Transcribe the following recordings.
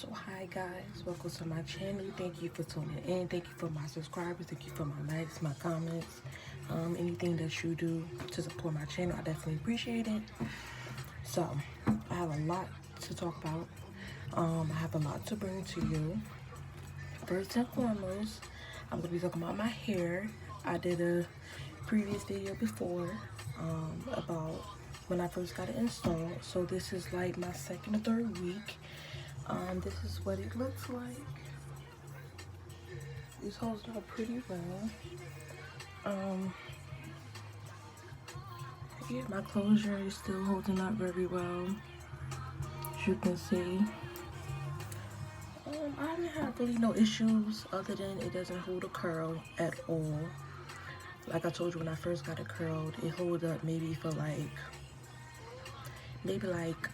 So hi guys, welcome to my channel. Thank you for tuning in. Thank you for my subscribers. Thank you for my likes, my comments, anything that you do to support my channel. I definitely appreciate it. So I have a lot to talk about. I have a lot to bring to you. First and foremost, I'm gonna be talking about my hair. I did a previous video before about when I first got it installed. So this is like my second or third week. This is what it looks like. This holds up pretty well. Yeah, my closure is still holding up very well, as you can see. I haven't had really no issues other than it doesn't hold a curl at all. Like I told you, when I first got it curled, it held up maybe for maybe like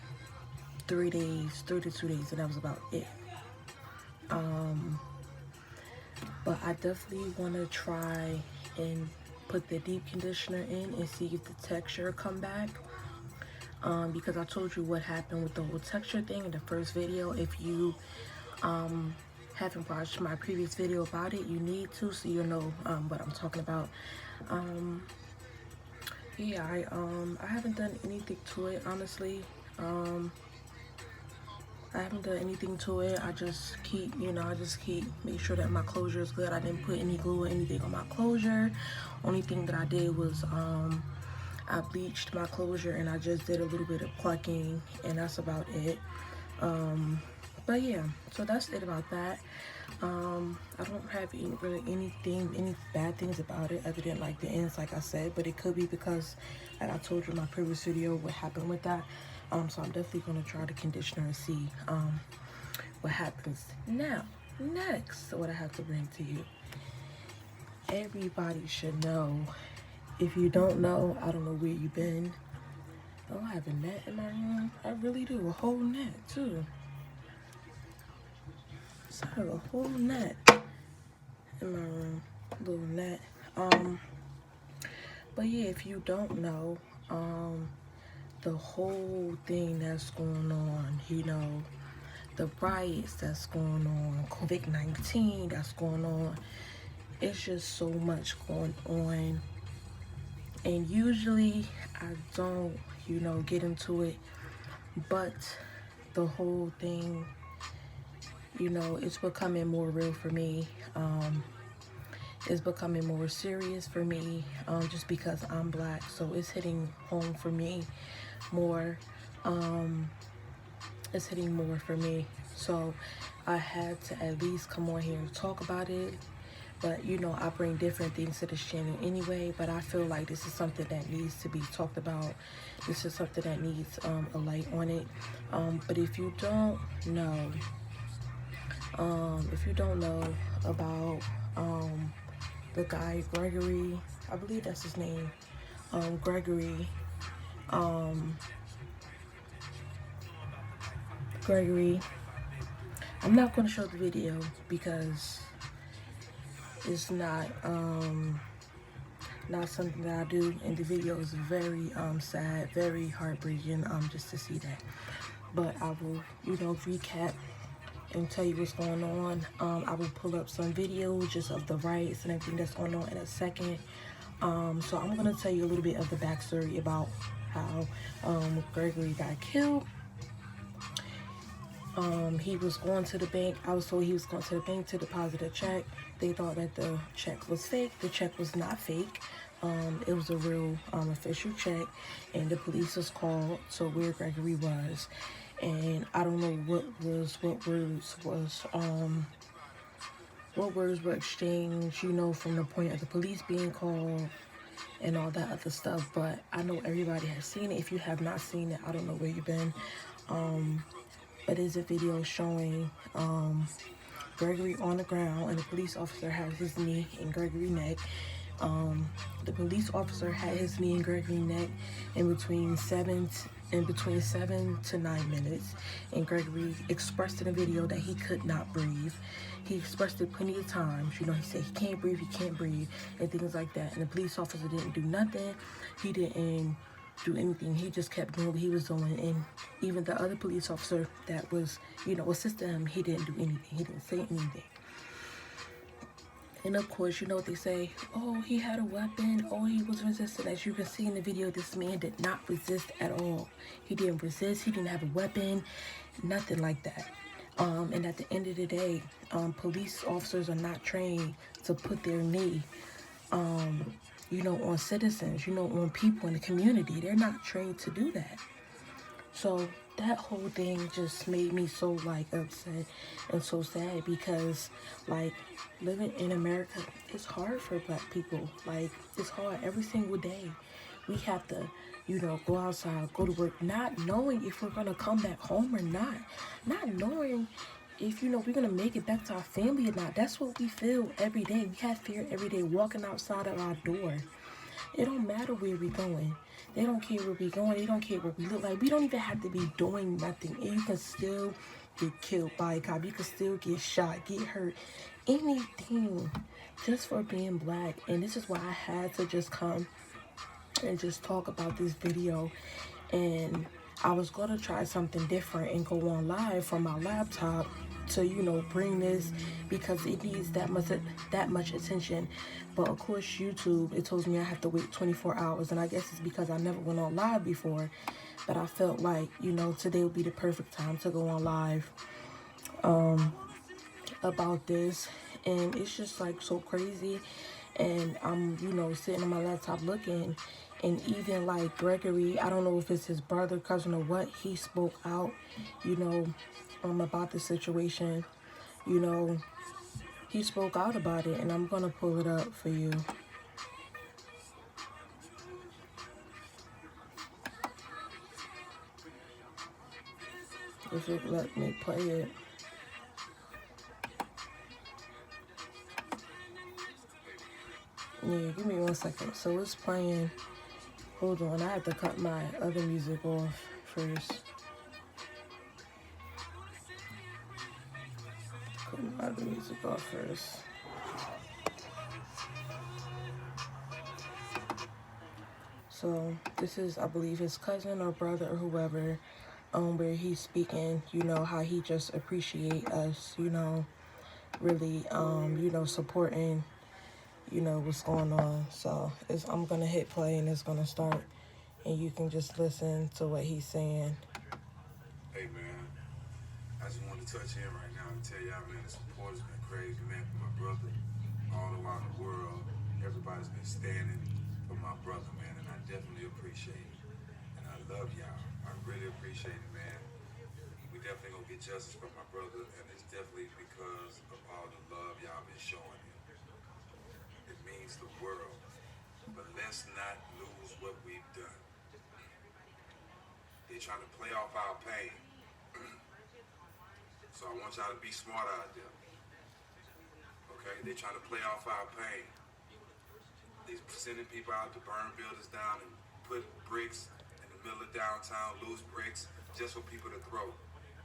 3 days, 3 to 2 days, and that was about it. But I definitely want to try and put the deep conditioner in and see if the texture come back. Because I told you what happened with the whole texture thing in the first video. If you haven't watched my previous video about it, you need to, so you know what I'm talking about. Yeah, I haven't done anything to it, honestly. I haven't done anything to it. I just keep, make sure that my closure is good. I didn't put any glue or anything on my closure. Only thing that I did was I bleached my closure and I just did a little bit of plucking, and that's about it. But yeah, so that's it about that. I don't have any bad things about it other than like the ends, like I said, but it could be because, like I told you in my previous video, what happened with that. So I'm definitely gonna try the conditioner and see what happens. Now, next, what I have to bring to you. Everybody should know. If you don't know, I don't know where you've been. Oh, I have a net in my room. I really do, a whole net too. So I have a whole net in my room, little net. But yeah, if you don't know, the whole thing that's going on, the riots that's going on, COVID-19 that's going on, it's just so much going on. And usually I don't, get into it, but the whole thing, it's becoming more real for me. It's becoming more serious for me, just because I'm black, so it's hitting home for me more. It's hitting more for me, so I had to at least come on here and talk about it. But I bring different things to this channel anyway, but I feel like this is something that needs to be talked about. This is something that needs a light on it. But if you don't know about the guy Gregory, I believe that's his name, Gregory, I'm not going to show the video because it's not something that I do, and the video is very sad, very heartbreaking, just to see that. But I will, recap and tell you what's going on. I will pull up some videos just of the riots and everything that's going on in a second. So I'm gonna tell you a little bit of the backstory about how Gregory got killed. He was going to the bank. I was told he was going to the bank to deposit a check. They thought that the check was fake. The check was not fake. It was a real official check, and the police was called to where Gregory was. And I don't know what words were exchanged, from the point of the police being called and all that other stuff. But I know everybody has seen it. If you have not seen it, I don't know where you've been. But there's a video showing Gregory on the ground, and the police officer has his knee in Gregory's neck. The police officer had his knee in Gregory's neck in between 7 to 9 minutes, and Gregory expressed in the video that he could not breathe. He expressed it plenty of times. He said he can't breathe, and things like that. And the police officer didn't do nothing. He didn't do anything. He just kept doing what he was doing. And even the other police officer that was, assisting him, he didn't do anything. He didn't say anything. And of course, you know what they say, oh, he had a weapon, oh, he was resisting. As you can see in the video, this man did not resist at all. He didn't resist, he didn't have a weapon, nothing like that. And at the end of the day, police officers are not trained to put their knee, on citizens, on people in the community. They're not trained to do that. So that whole thing just made me so upset and so sad, because living in America is hard for black people. It's hard every single day. We have to, go outside, go to work, not knowing if we're gonna come back home or not. Not knowing if we're gonna make it back to our family or not. That's what we feel every day. We have fear every day walking outside of our door. It don't matter where we're going. They don't care where we're going. They don't care what we look like. We don't even have to be doing nothing. And you can still get killed by a cop. You can still get shot, get hurt, anything, just for being black. And this is why I had to just come and just talk about this video. And I was going to try something different and go on live from my laptop to bring this, because it needs that much attention. But of course, YouTube, it tells me I have to wait 24 hours, and I guess it's because I never went on live before. But I felt like today would be the perfect time to go on live about this. And it's just so crazy. And I'm sitting on my laptop looking, and even Gregory, I don't know if it's his brother, cousin, or what, he spoke out about the situation. He spoke out about it, and I'm gonna pull it up for you. If it let me play it. Yeah, give me 1 second. So it's playing. Hold on, I have to cut my other music off first. Cut my other music off first. So this is, I believe, his cousin or brother or whoever, where he's speaking, how he just appreciate us, really, supporting, what's going on. So I'm gonna hit play and it's gonna start, and you can just listen to what he's saying. Hey man, I just wanted to touch in right now and tell y'all, man, the support has been crazy, man, for my brother all around the world. Everybody's been standing for my brother, man, and I definitely appreciate it. And I love y'all. I really appreciate it, man. We definitely gonna get justice for my brother, and it's definitely because of all the love y'all been showing him. It means the world. But let's not lose what we've done. They're trying to play off our pain. So I want y'all to be smart out there. Okay? They're trying to play off our pain. They're sending people out to burn buildings down and put bricks in the middle of downtown, loose bricks, just for people to throw.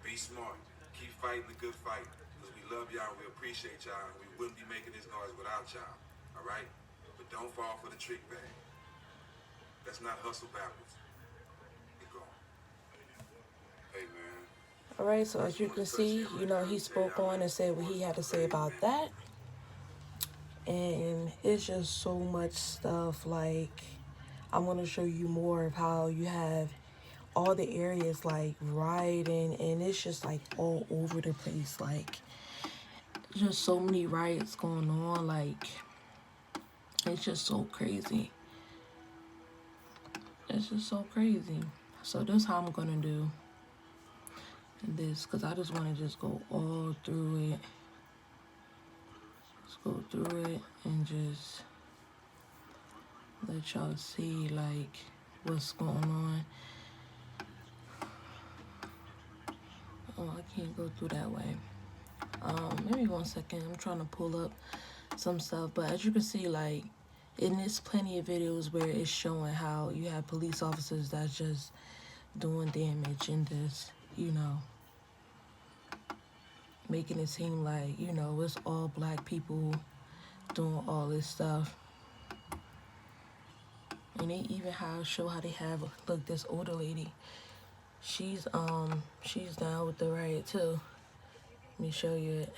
Be smart. Keep fighting the good fight. Because we love y'all, we appreciate y'all, and we wouldn't be making this noise without y'all. Alright? But don't fall for the trick bag. Let's not hustle backwards. Keep going. Hey man. Alright, so as you can see, he spoke on and said what he had to say about that. And it's just so much stuff. I'm going to show you more of how you have all the areas rioting, and it's just all over the place. Just so many riots going on. It's just so crazy. It's just so crazy. So this is how I'm going to do this, because I just want to just go all through it. Let's go through it and just let y'all see what's going on. Oh, I can't go through that way. Maybe 1 second. I'm trying to pull up some stuff, but as you can see, in this plenty of videos where it's showing how you have police officers that's just doing damage and just making it seem like it's all black people doing all this stuff. And they even show how they have, look, this older lady. She's down with the riot too. Let me show you it.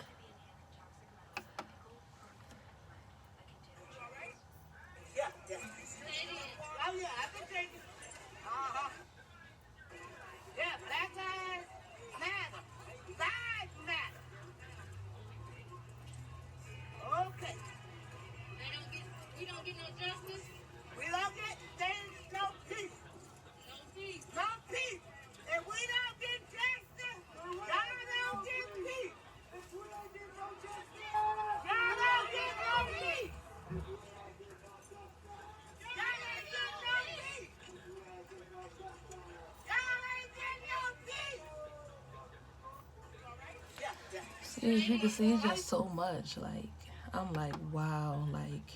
See, as you can see, it's just so much. Like, I'm like, wow, like,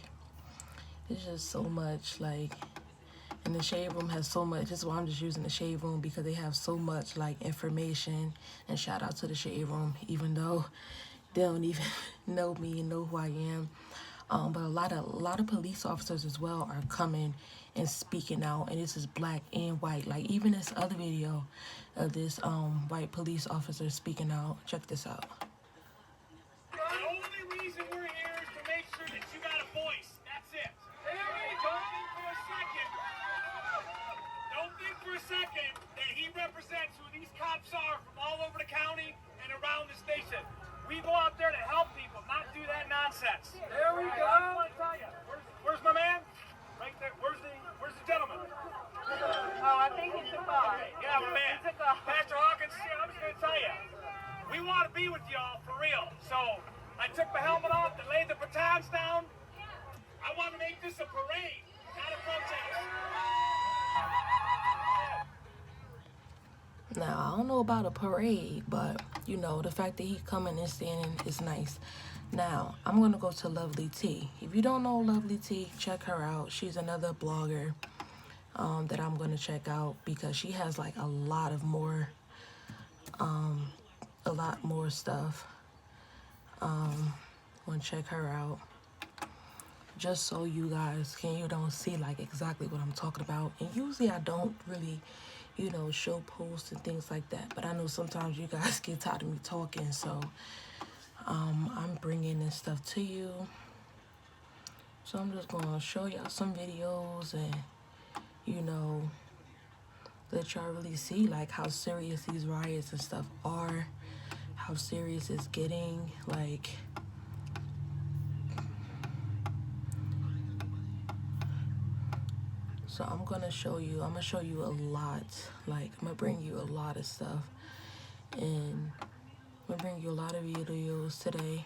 it's just so much. Like, and the shade room has so much. That's why I'm just using the shade room, because they have so much like information. And shout out to the shade room, even though they don't even know me and know who I am. But a lot of police officers as well are coming and speaking out, and this is black and white. Like even this other video of this white police officer speaking out. Check this out. The only reason we're here is to make sure that you got a voice. That's it. Don't think for a second. Don't think for a second that he represents who these cops are from all over the county and around the station. We go out there to help people, not do that nonsense. There we go. I want to tell you, where's my man? Right there. Where's the gentleman? Oh, I think he took off. Yeah, my man. He took off. Pastor Hawkins, I'm just going to tell you. We want to be with y'all for real. So I took my helmet off and laid the batons down. I want to make this a parade, not a protest. Now, I don't know about a parade, but, you know, the fact that he coming and standing is nice. Now, I'm going to go to Lovely T. If you don't know Lovely T, check her out. She's another blogger that I'm going to check out, because she has, like, a lot more stuff. Want to check her out. Just so you guys don't see, like, exactly what I'm talking about. And usually I don't really, you know, show posts and things like that. But I know sometimes you guys get tired of me talking, so I'm bringing this stuff to you. So I'm just going to show y'all some videos and, you know, let y'all really see, like, how serious these riots and stuff are. How serious it's getting, like... So I'm going to show you a lot. Like, I'm going to bring you a lot of stuff. And I'm going to bring you a lot of videos today.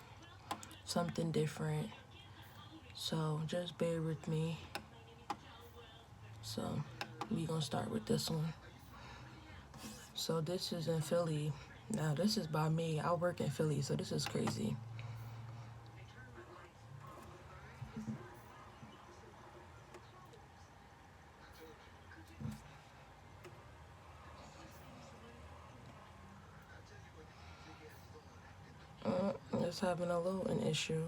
Something different. So just bear with me. So we're going to start with this one. So this is in Philly. Now this is by me. I work in Philly, so this is crazy. It's having a loading issue.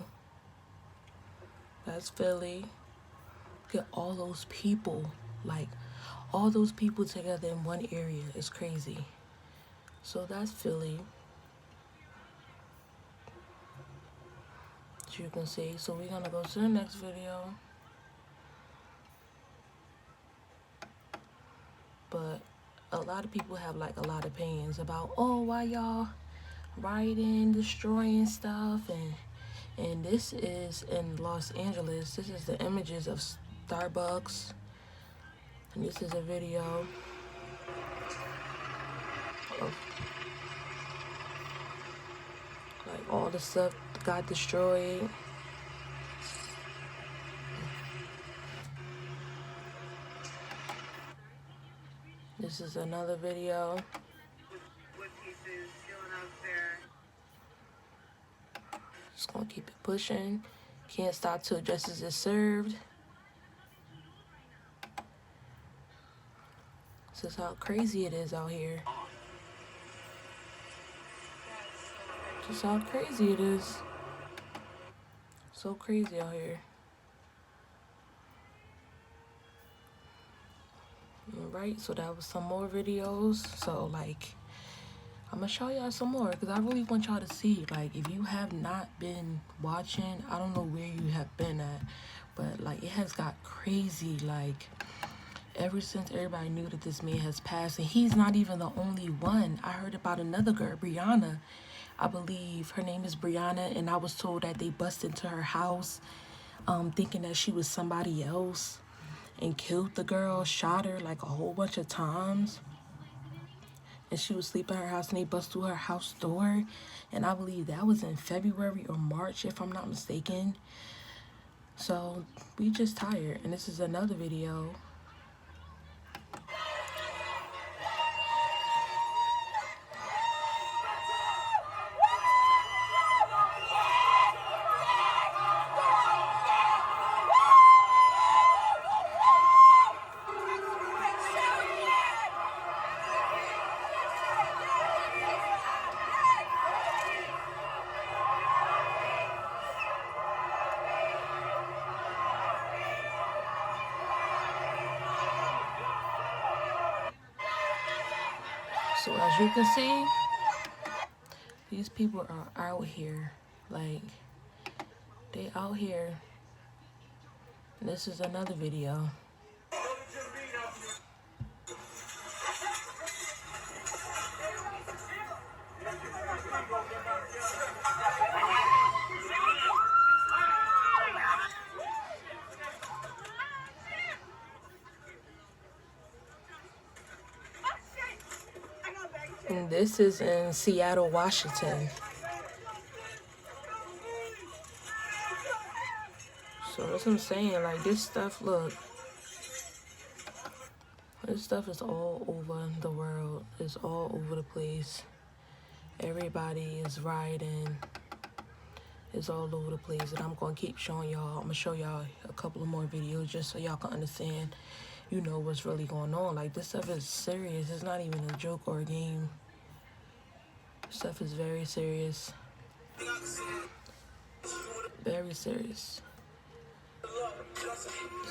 That's Philly. Get all those people, like all those people together in one area is crazy. So that's Philly. As you can see. So we're gonna go to the next video. But a lot of people have like a lot of opinions about, oh, why y'all rioting, destroying stuff, and this is in Los Angeles. This is the images of Starbucks, and this is a video of like all the stuff got destroyed. This is another video. Just gonna keep it pushing. Can't stop till justice is served. This is how crazy it is out here. Just how crazy it is. So crazy out here. Right, so that was some more videos. So like, I'm gonna show y'all some more because I really want y'all to see. Like, if you have not been watching, I don't know where you have been at, but like, it has got crazy. Like, ever since everybody knew that this man has passed, and he's not even the only one. I heard about another girl, Brianna. I believe her name is Brianna, and I was told that they busted into her house, thinking that she was somebody else, and killed the girl, shot her like a whole bunch of times. And she was sleeping in her house, and they bust through her house door. And I believe that was in February or March, if I'm not mistaken. So we just tired, and this is another video. So as you can see, these people are out here. Like, they out here. And this is another video. And this is in Seattle, Washington. So that's what I'm saying. Like, this stuff, look. This stuff is all over the world. It's all over the place. Everybody is rioting. It's all over the place. And I'm going to keep showing y'all. I'm going to show y'all a couple of more videos just so y'all can understand, you know, what's really going on. Like, this stuff is serious. It's not even a joke or a game. Stuff is very serious. Very serious.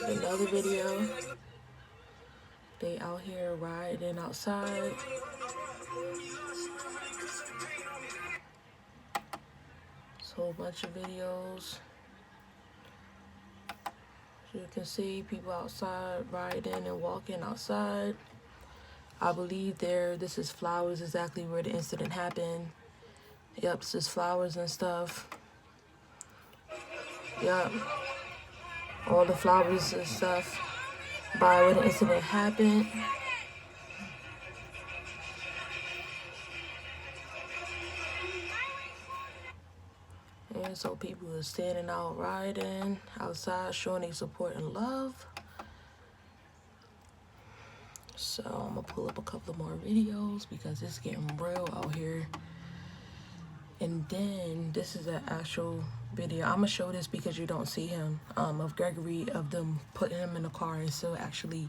There's another video. They out here riding outside. It's a whole bunch of videos. As you can see, people outside riding and walking outside. I believe this is Flowers, exactly where the incident happened. Yep, this is Flowers and stuff. Yep. All the flowers and stuff by where the incident happened. And so people are standing out riding outside, showing their support and love. So I'm gonna pull up a couple of more videos because it's getting real out here. And then this is an actual video. I'm gonna show this because you don't see him, of Gregory, of them putting him in the car and still actually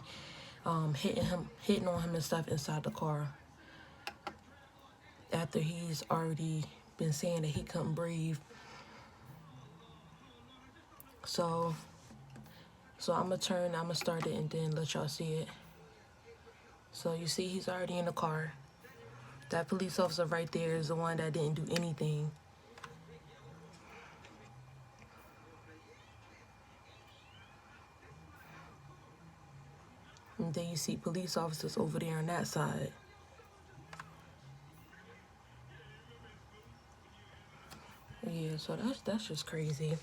hitting on him and stuff inside the car after he's already been saying that he couldn't breathe. So I'm gonna start it and then let y'all see it. So you see he's already in the car. That police officer right there is the one that didn't do anything. And then you see police officers over there on that side. Yeah, so that's just crazy.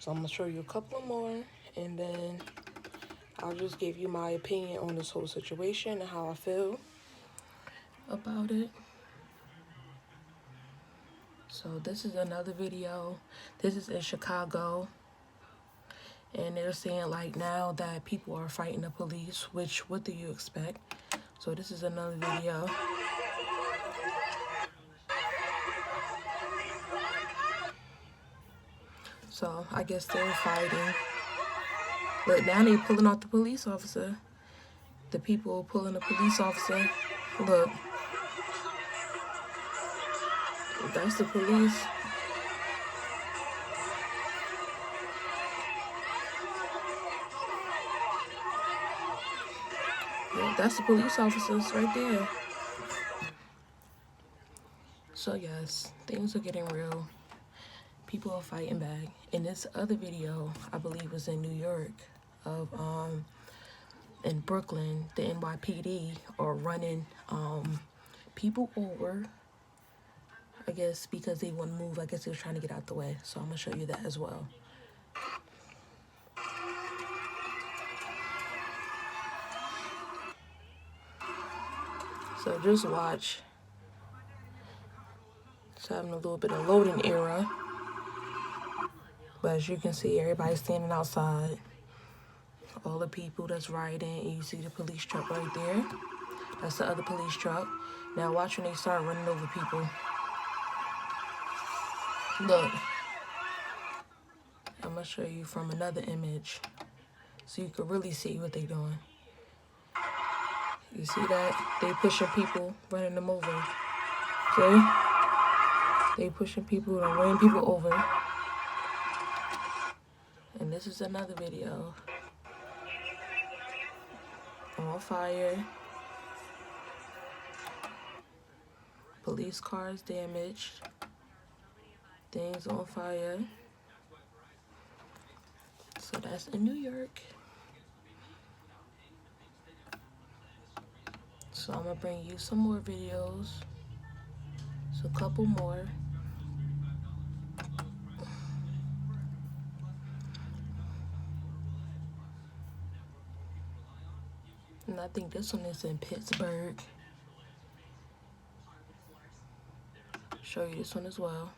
So I'm gonna show you a couple more, and then I'll just give you my opinion on this whole situation and how I feel about it. So this is another video. This is in Chicago. And they're saying, like, now that people are fighting the police, which, what do you expect? So this is another video. So I guess they're fighting. Look, now they pulling out the police officer. The people pulling the police officer. Look. That's the police. That's the police officers right there. So yes, things are getting real. People are fighting back. In this other video, I believe was in New York, of in Brooklyn, the NYPD are running people over, I guess because they want to move. I guess they were trying to get out the way. So I'm gonna show you that as well. So just watch. It's having a little bit of loading era. But as you can see, everybody's standing outside. All the people that's riding, and you see the police truck right there. That's the other police truck. Now watch when they start running over people. Look. I'm gonna show you from another image so you can really see what they're doing. You see that? They pushing people, running them over. See? They pushing people and running people over. And this is another video. On fire. Police cars damaged. Things on fire. So that's in New York. So I'm gonna bring you some more videos. So a couple more. And I think this one is in Pittsburgh. Show you this one as well.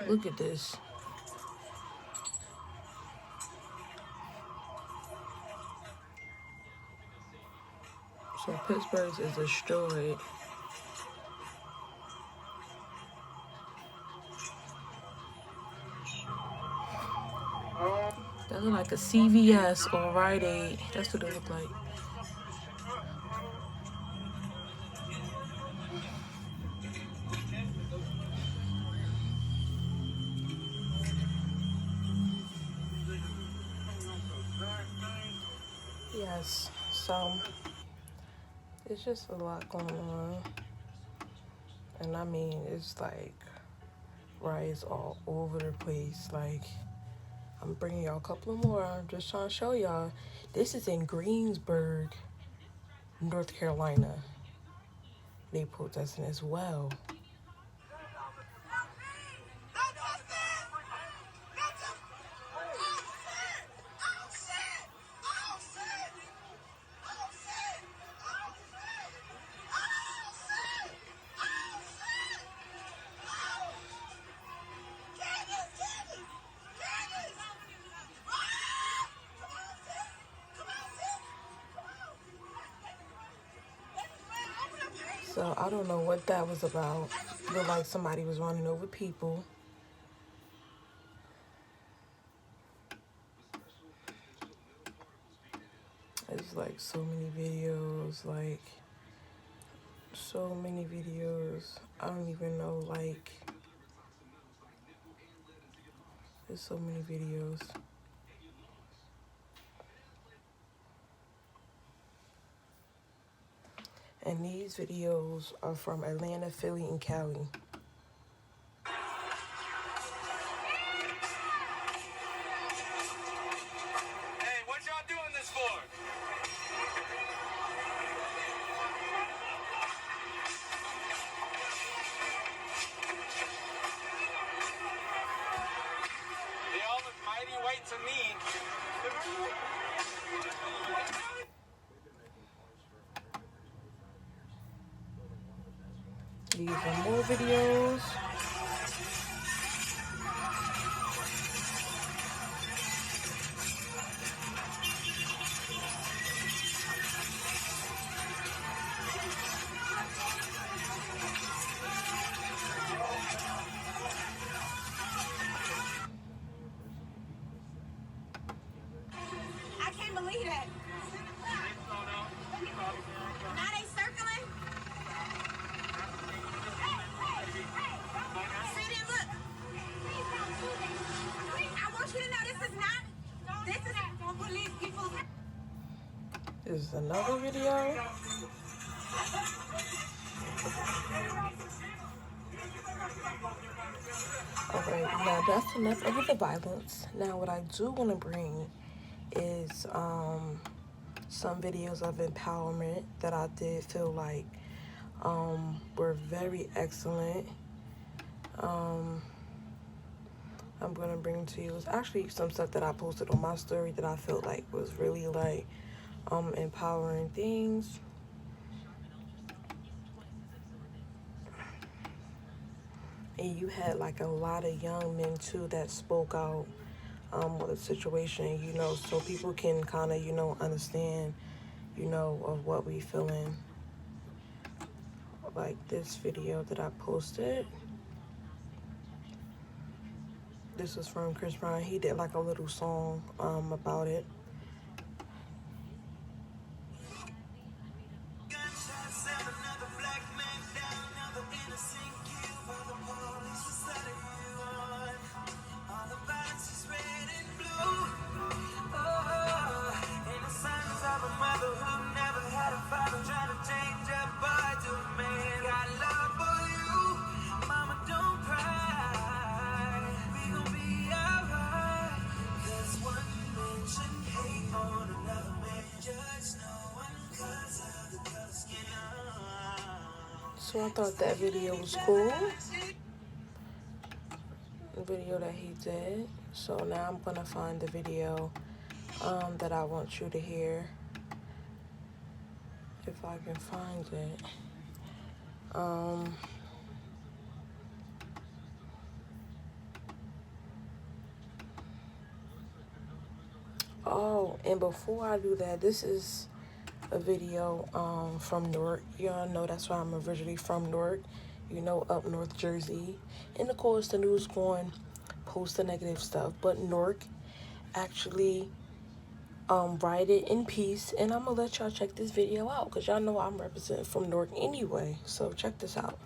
Look at this. So Pittsburgh is destroyed. That look like a CVS or Rite Aid. That's what it look like. Yes, so it's just a lot going on. And I mean, it's like riots all over the place. Like, I'm bringing y'all a couple of more. I'm just trying to show y'all. This is in Greensburg, North Carolina. They protesting as well. So I don't know what that was about. It looked like somebody was running over people. It's like so many videos, like so many videos. I don't even know, like, there's so many videos. And these videos are from Atlanta, Philly, and Cali. Hey, what y'all doing this for? They all look mighty white to me. These are more videos. I can't believe that. Now they circling. Hey, hey, hey. This is another video. Okay, now that's enough of the violence. Now what I do want to bring is some videos of empowerment that I did feel like were very excellent. I'm gonna bring to you. It's actually some stuff that I posted on my story that I felt like was really like empowering things. And you had like a lot of young men too that spoke out with the situation, you know, so people can kind of, you know, understand, you know, of what we feeling. Like this video that I posted. This was from Chris Brown. He did like a little song about it. So I thought that video was cool. The video that he did. So now I'm gonna find the video that I want you to hear. If I can find it. Oh, and before I do that, this is a video from Newark. Y'all know that's why I'm originally from Newark, you know, up North Jersey. And of course the news going post the negative stuff, but Newark actually rioted in peace. And I'm gonna let y'all check this video out because y'all know I'm representing from Newark anyway. So check this out.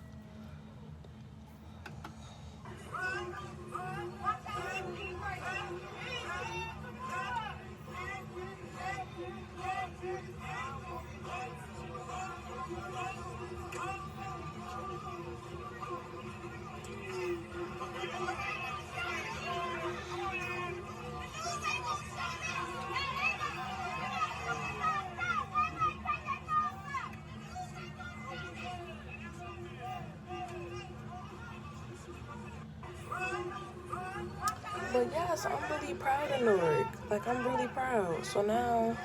But yes, I'm really proud of Newark. Like, I'm really proud. So now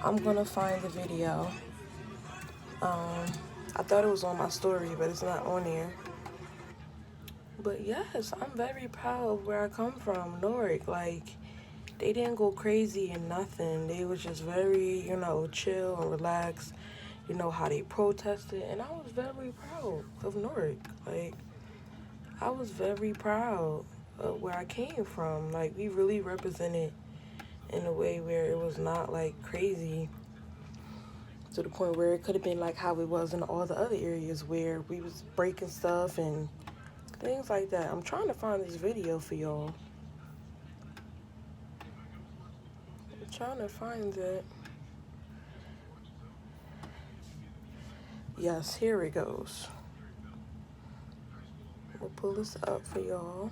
I'm gonna find the video. I thought it was on my story, but it's not on there. But yes, I'm very proud of where I come from, Newark. Like, they didn't go crazy and nothing. They was just very, you know, chill and relaxed. You know, how they protested. And I was very proud of Newark. Like, I was very proud of where I came from. Like, we really represented in a way where it was not, like, crazy to the point where it could have been like how it was in all the other areas where we was breaking stuff and things like that. I'm trying to find this video for y'all. I'm trying to find it. Yes, here it goes. We'll pull this up for y'all.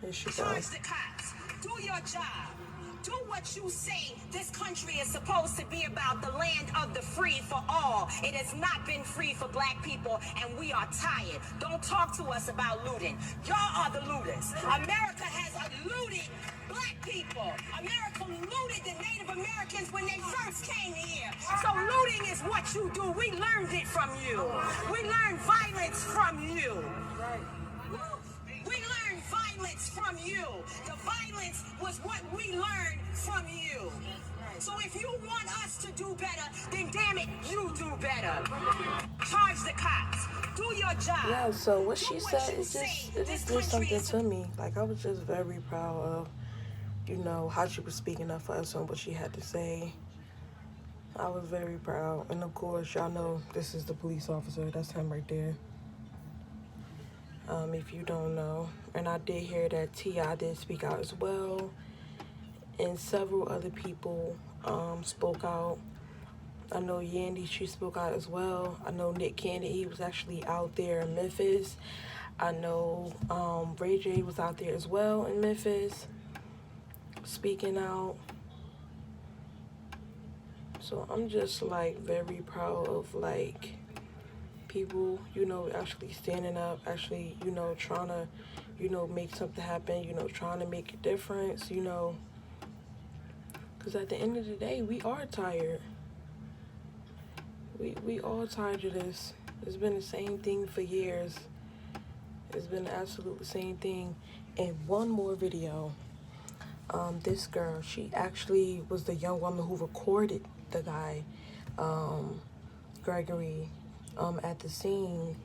Here she goes. Charge the cops. Do your job. Do what you say. This country is supposed to be about the land of the free for all. It has not been free for black people, and we are tired. Don't talk to us about looting. Y'all are the looters. America has looted black people. America looted the Native Americans when they first came here. So looting is what you do. We learned it from you. We learned violence from you. We learned violence from you. The violence was what we learned from you. So if you want us to do better, then damn it, you do better. Charge the cops. Do your job. Yeah, so what she said, it just did something to me. Like, I was just very proud of, you know, how she was speaking up for us and what she had to say. I was very proud. And of course, y'all know this is the police officer. That's him right there. If you don't know. And I did hear that T.I. did speak out as well. and several other people spoke out. I know Yandy, she spoke out as well. I know Nick Cannon, he was actually out there in Memphis. I know Ray J was out there as well in Memphis, speaking out. So I'm just like very proud of like people, actually standing up, actually, trying to, make something happen, trying to make a difference, because at the end of the day, we are tired. We all tired of this. It's been the same thing for years. It's been the absolute same thing. And one more video. This girl, she actually was the young woman who recorded the guy, Gregory, at the scene.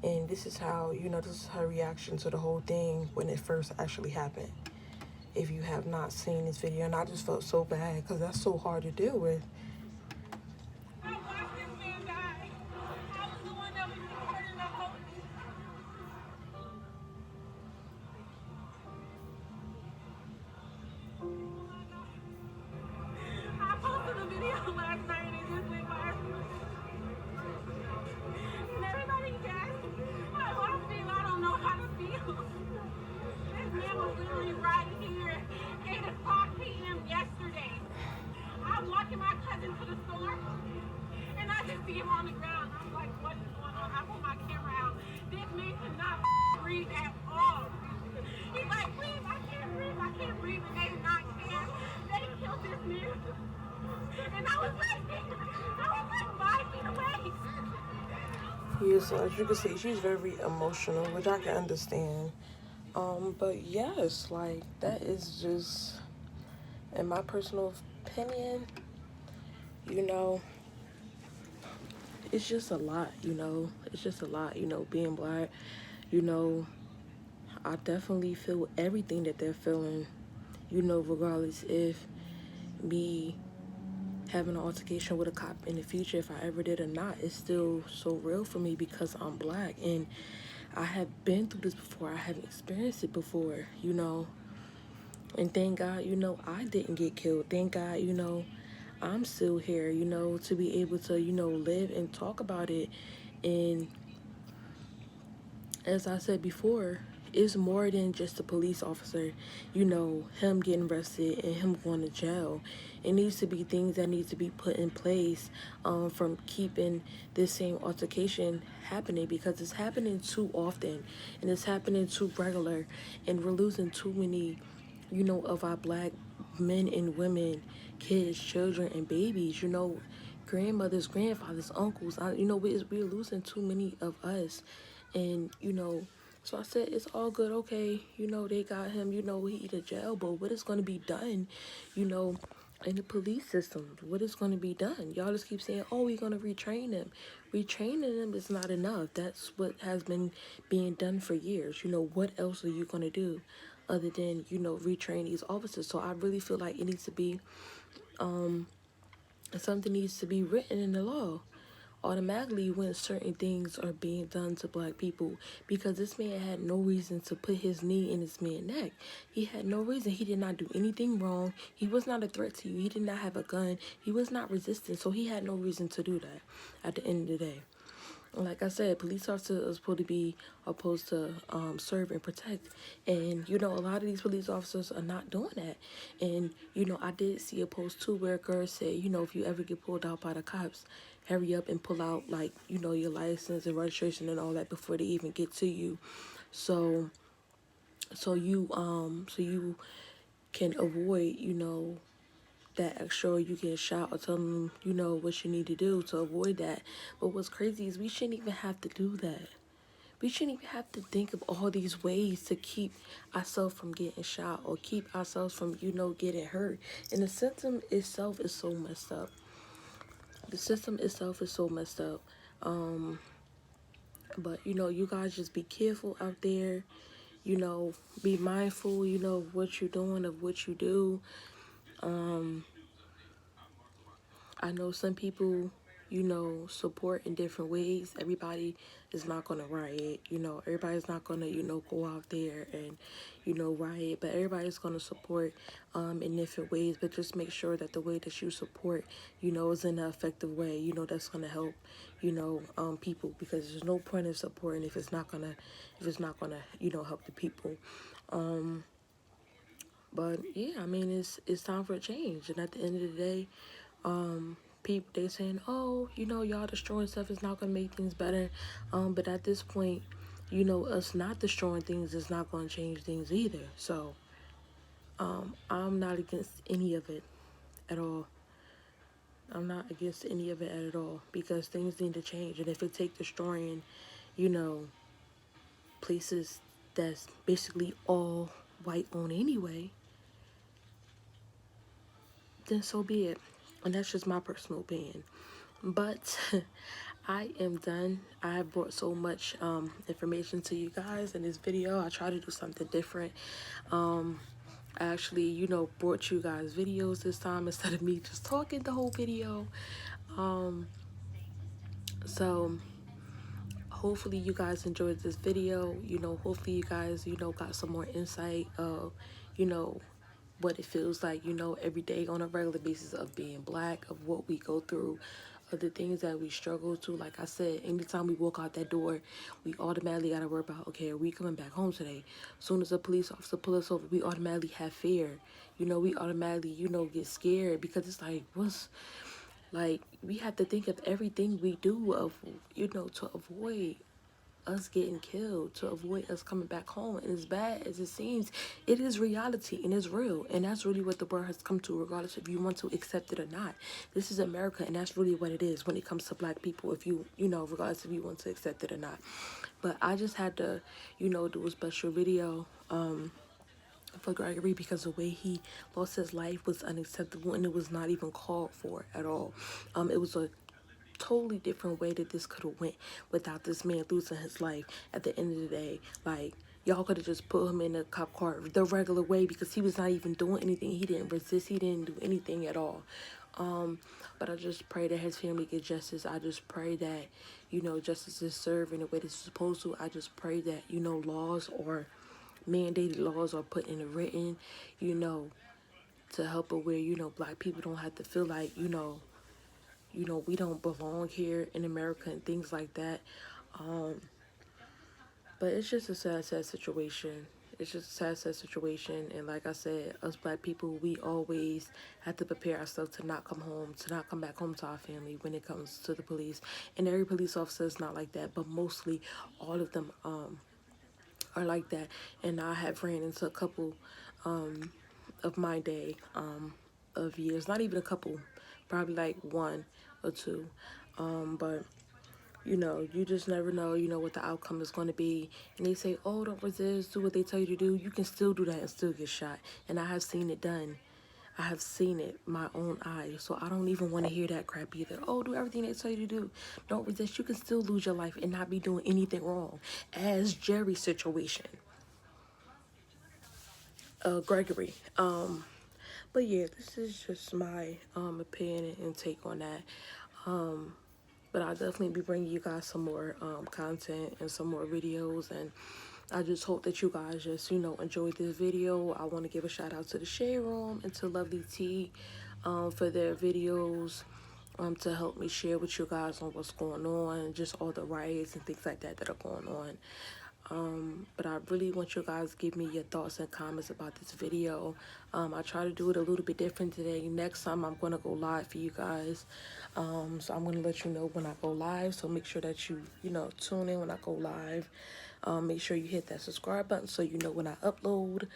And this is how, this is her reaction to the whole thing when it first actually happened. If you have not seen this video, and I just felt so bad because that's so hard to deal with. I watched this man die. I was the one that was recording the whole thing. I posted a video last night and it just went viral. And everybody gasped. I lost it. I don't know how to feel. This man was literally right here, 8 o'clock p.m. yesterday. I'm walking my cousin to the store, and I just see him on the ground. I'm like, what is going on? I pull my camera out. This man could not breathe at all. He's like, please, I can't breathe. I can't breathe. And they did not care. They killed this man. And I was like 5 feet away. Yeah, so as you can see, she's very emotional, which I can understand. But yes, like, that is just, in my personal opinion, it's just a lot, it's just a lot, being black, I definitely feel everything that they're feeling, regardless if me having an altercation with a cop in the future, if I ever did or not, it's still so real for me because I'm black and I have been through this before. I have experienced it before, and thank God, I didn't get killed. Thank God, I'm still here, to be able to, live and talk about it. And as I said before, it's more than just a police officer, him getting arrested and him going to jail. It needs to be things that need to be put in place from keeping this same altercation happening because it's happening too often and it's happening too regular and we're losing too many, of our black men and women, kids, children, and babies, grandmothers, grandfathers, uncles. We're losing too many of us. And, so I said, it's all good, okay, they got him, he in jail, but what is going to be done, in the police system? What is going to be done? Y'all just keep saying, oh, we're going to retrain them. Retraining them is not enough. That's what has been being done for years. What else are you going to do other than, retrain these officers? So I really feel like it needs to be, something needs to be written in the law automatically when certain things are being done to black people because this man had no reason to put his knee in this man's neck. He had no reason. He did not do anything wrong. He was not a threat to you. He did not have a gun. He was not resistant, so he had no reason to do that at the end of the day. Like I said, police officers are supposed to be opposed to serve and protect. And, a lot of these police officers are not doing that. And, I did see a post too where a girl said, if you ever get pulled out by the cops, hurry up and pull out, like, your license and registration and all that before they even get to you. So you can avoid, that extra, you get shot or tell them, what you need to do to avoid that. But what's crazy is we shouldn't even have to do that. We shouldn't even have to think of all these ways to keep ourselves from getting shot or keep ourselves from, getting hurt. And the system itself is so messed up. The system itself is so messed up. But, you guys just be careful out there. Be mindful, of what you're doing, of what you do. I know some people support in different ways. Everybody is not going to riot. Everybody's not going to, go out there and, riot, but everybody's going to support in different ways. But just make sure that the way that you support, is in an effective way, that's going to help, people, because there's no point in supporting if it's not gonna, help the people. But yeah, I mean, it's time for a change. And at the end of the day, people, they saying, oh, y'all destroying stuff is not gonna make things better. But at this point, us not destroying things is not gonna change things either. So I'm not against any of it at all. I'm not against any of it at all, because things need to change. And if it take destroying, you know, places that's basically all white owned anyway, then so be it. And that's just my personal opinion. But I am done. I have brought so much information to you guys in this video. I try to do something different. I actually, brought you guys videos this time instead of me just talking the whole video. So hopefully you guys enjoyed this video. Hopefully you guys, got some more insight of, you know, what it feels like, every day on a regular basis of being black, of what we go through, of the things that we struggle to. Like I said, anytime we walk out that door, we automatically got to worry about, okay, are we coming back home today? As soon as a police officer pull us over, we automatically have fear. We automatically, get scared, because it's like, we have to think of everything we do to avoid us getting killed, to avoid us coming back home. And as bad as it seems, it is reality and it's real. And that's really what the world has come to, regardless if you want to accept it or not. This is America, and that's really what it is when it comes to black people, if regardless if you want to accept it or not. But I just had to, do a special video for Gregory, because the way he lost his life was unacceptable, and it was not even called for at all. It was a totally different way that this could have went without this man losing his life. At the end of the day, like, y'all could have just put him in a cop car the regular way, because he was not even doing anything. He didn't resist. He didn't do anything at all. But I just pray that his family get justice. I just pray that, justice is served in the way that it's supposed to. I just pray that, laws or mandated laws are put in the written, to help it where, black people don't have to feel like, we don't belong here in America and things like that. But it's just a sad, sad situation. It's just a sad, sad situation. And like I said, us black people, we always have to prepare ourselves to not come home, to not come back home to our family when it comes to the police. And every police officer is not like that, but mostly all of them are like that. And I have ran into a couple of my day of years, not even a couple, probably like one or two. But you just never know, what the outcome is going to be. And they say, oh, don't resist, do what they tell you to do. You can still do that and still get shot. And I have seen it done. I have seen it my own eyes. So I don't even want to hear that crap either. Oh, do everything they tell you to do. Don't resist. You can still lose your life and not be doing anything wrong. As Jerry's situation. Gregory. But yeah, this is just my opinion and take on that. But I'll definitely be bringing you guys some more content and some more videos. And I just hope that you guys just, enjoyed this video. I want to give a shout out to the Shade Room and to Lovely T for their videos, to help me share with you guys on what's going on, just all the riots and things like that that are going on. But I really want you guys to give me your thoughts and comments about this video. I try to do it a little bit different today. Next time I'm going to go live for you guys. So I'm going to let you know when I go live. So make sure that you, tune in when I go live. Make sure you hit that subscribe button so you know when I upload.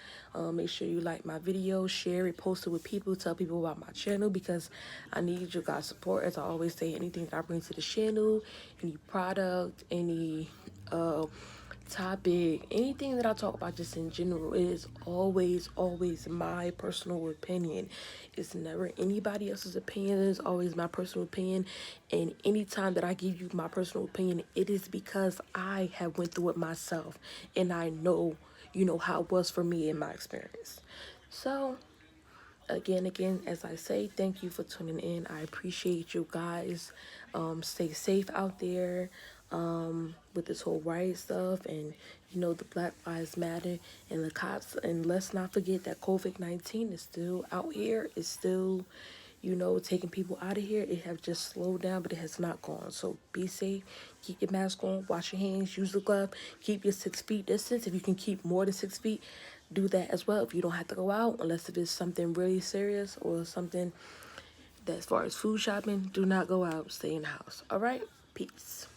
Make sure you like my video, share it, post it with people, tell people about my channel, because I need you guys' support. As I always say, anything that I bring to the channel, any product, any topic, anything that I talk about just in general, it is always my personal opinion. It's never anybody else's opinion. It's always my personal opinion. And anytime that I give you my personal opinion, it is because I have went through it myself, and I know, how it was for me in my experience. So again, as I say, thank you for tuning in. I appreciate you guys. Stay safe out there with this whole riot stuff, and the Black Lives Matter and the cops. And let's not forget that COVID-19 is still out here. It's still, taking people out of here. It has just slowed down, but it has not gone. So be safe. Keep your mask on. Wash your hands. Use the glove. Keep your 6 feet distance. If you can keep more than 6 feet, do that as well. If you don't have to go out, unless if it's something really serious or something that, as far as food shopping, do not go out. Stay in the house. All right? Peace.